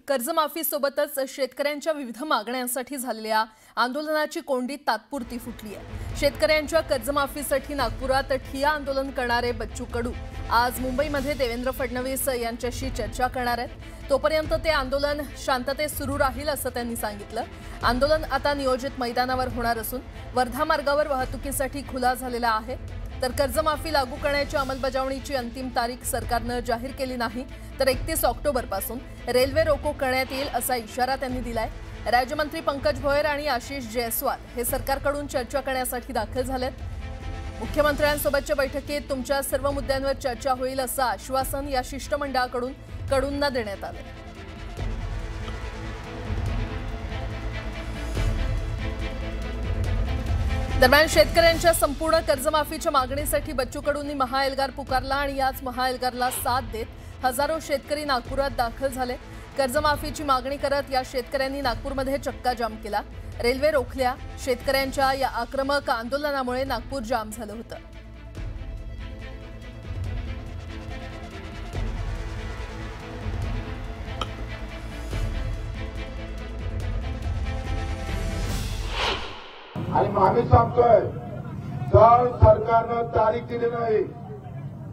कर्जमाफीसोबतच शेतकऱ्यांच्या विविध मागण्यांसाठी झालेल्या आंदोलनाची कोंडी तात्पुरती फुटली आहे। शेतकऱ्यांच्या कर्जमाफीसाठी नागपुरात ठिय्या आंदोलन करणारे बच्चू कडू आज मुंबईमध्ये देवेंद्र फडणवीस यांच्याशी चर्चा करणार आहेत। तोपर्यंत ते आंदोलन शांततेत सुरू राहील असं त्यांनी सांगितलं। आंदोलन आता नियोजित मैदानावर होणार असून वर्धा मार्गावर वाहतुकीसाठी खुला झालेला आहे। तर कर्जमाफी लागू करण्याच्या अंमलबजावणीची अंतिम तारीख सरकारने जाहीर केली नाही, तर 31 ऑक्टोबरपासून रेल्वे रोको करण्यात येईल असा इशारा त्यांनी दिलाय। राज्यमंत्री पंकज भोयर आणि आशिष जयस्वाल हे सरकारकडून चर्चा करण्यासाठी दाखल झालेत। मुख्यमंत्र्यांसोबतच्या बैठकीत तुमच्या सर्व मुद्द्यांवर चर्चा होईल असं आश्वासन या शिष्टमंडळाकडून कडूंना देण्यात आलं। दरम्यान शेतकऱ्यांच्या संपूर्ण कर्जमाफीच्या मागणीसाठी बच्चू कडूंनी महाएल्गार पुकारला आणि याच महाएल्गारला साथ देत हजारो शेतकरी नागपुरात दाखल झाले। कर्जमाफीची मागणी करत या शेतकऱ्यांनी नागपूरमध्ये चक्का जाम केला, रेल्वे रोखल्या। शेतकऱ्यांच्या या आक्रमक आंदोलनामुळे नागपूर जाम झालं होतं। आणि आम्ही सांगतोय, जर सरकारनं तारीख दिली नाही,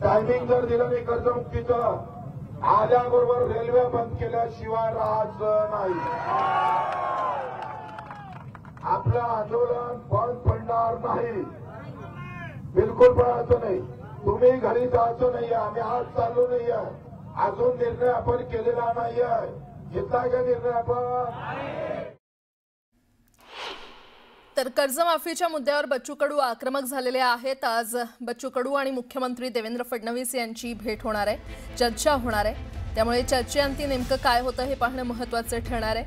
टायमिंग जर दिलं नाही कर्जमुक्तीचं, आल्याबरोबर रेल्वे बंद केल्याशिवाय राहायचं नाही। आपलं आंदोलन बंद पडणार नाही, बिलकुल पडायचं नाही। तुम्ही घरी जायचं नाहीये, आम्ही आज चाललो नाहीये, अजून निर्णय आपण केलेला नाहीये। घेतला का निर्णय आपण? तर कर्जमाफीच्या मुद्द्यावर बच्चू कडू आक्रमक झालेले आहेत। आज बच्चू कडू आणि मुख्यमंत्री देवेंद्र फडणवीस यांची भेट होणार आहे, चर्चा होणार आहे। त्यामुळे चर्चेअंती नेमकं काय होतं हे पाहणं महत्त्वाचं ठरणार आहे।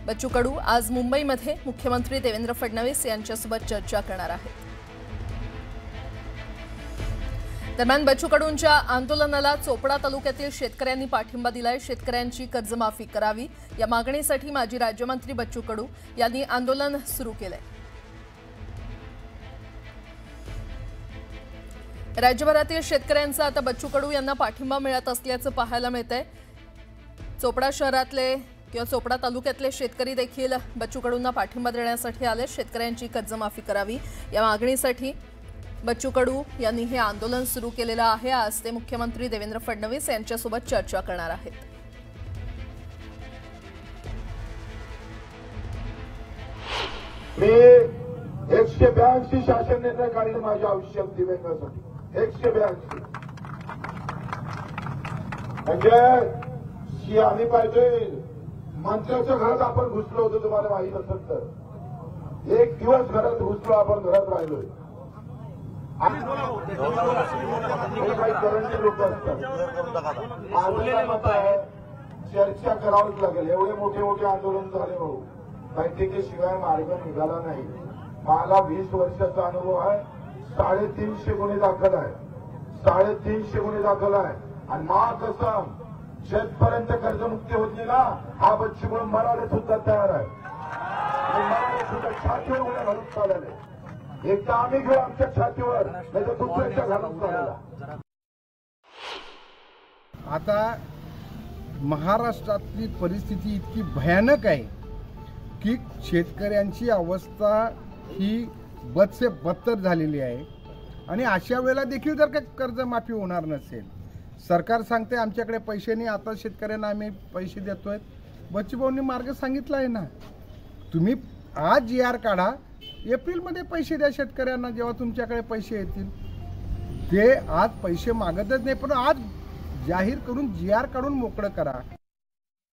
बच्चू कडू आज मुंबईमध्ये मुख्यमंत्री देवेंद्र फडणवीस यांच्यासोबत चर्चा करणार आहेत। दरम्यान बच्चू कडूंच्या आंदोलनाला चोपडा तालुक्यातील शेतकऱ्यांनी पाठिंबा दिलाय। शेतकऱ्यांची कर्जमाफी करावी या मागणीसाठी माजी राज्यमंत्री बच्चू कडू यांनी आंदोलन सुरू केलंय। राज्यभरातील शेतकऱ्यांचा आता बच्चू कडू यांना पाठिंबा मिळत असल्याचं पाहायला मिळतंय। चोपडा शहरातले किंवा चोपडा तालुक्यातले शेतकरी देखील बच्चू कडूंना पाठिंबा देण्यासाठी आले। शेतकऱ्यांची कर्जमाफी करावी या मागणीसाठी बच्चू कडू यांनी हे आंदोलन सुरू केलेलं आहे। आज ते मुख्यमंत्री देवेंद्र फडणवीस यांच्यासोबत चर्चा करणार आहेत। मी 182 शासन निर्णय काढले माझ्या आयुष्यात दिव्यांगासाठी, 182। म्हणजे आम्ही पाहिजे मंत्र्याच्या घरात आपण घुसलो होतो, तुम्हाला माहित असेल तर। एक दिवस घरात घुसलो आपण, घरात राहिलोय। काही करंटी लोक असतात, माझं मत आहे चर्चा करावीच लागेल। एवढे मोठे मोठे आंदोलन झाले भाऊ, बैठकीशिवाय मार्ग निघाला नाही। मला 20 वर्षाचा अनुभव आहे, 350 गुन्हे दाखल आहे, 350 गुन्हे दाखल आहे। आणि मा कसम शेतपर्यंत कर्जमुक्ती होती ना, हा बच्चू कडू मरायला सुद्धा तयार आहे। सुद्धा छातीवर गुन्हे घालून चालले, एकदा आम्ही घेऊ आमच्या छातीवर, नाही तर दुसऱ्याच्या घालून चालला। आता महाराष्ट्रातली परिस्थिती इतकी भयानक आहे की शेतकऱ्यांची अवस्था ही बद से बदतर झालेली आहे। आणि अशा वेळेला देखील जर का कर्जमाफी होणार नसेल, सरकार सांगते आमच्याकडे पैसे नाही, आता शेतकऱ्यांना आम्ही पैसे देतोय। बच्चू भाऊंनी मार्ग सांगितला आहे ना, तुम्ही आज GR काढा, एप्रिलमध्ये पैसे द्या शेतकऱ्यांना, जेव्हा तुमच्याकडे पैसे येतील। ते आज पैसे मागतच नाही, पण आज जाहीर करून GR काढून मोकळं करा।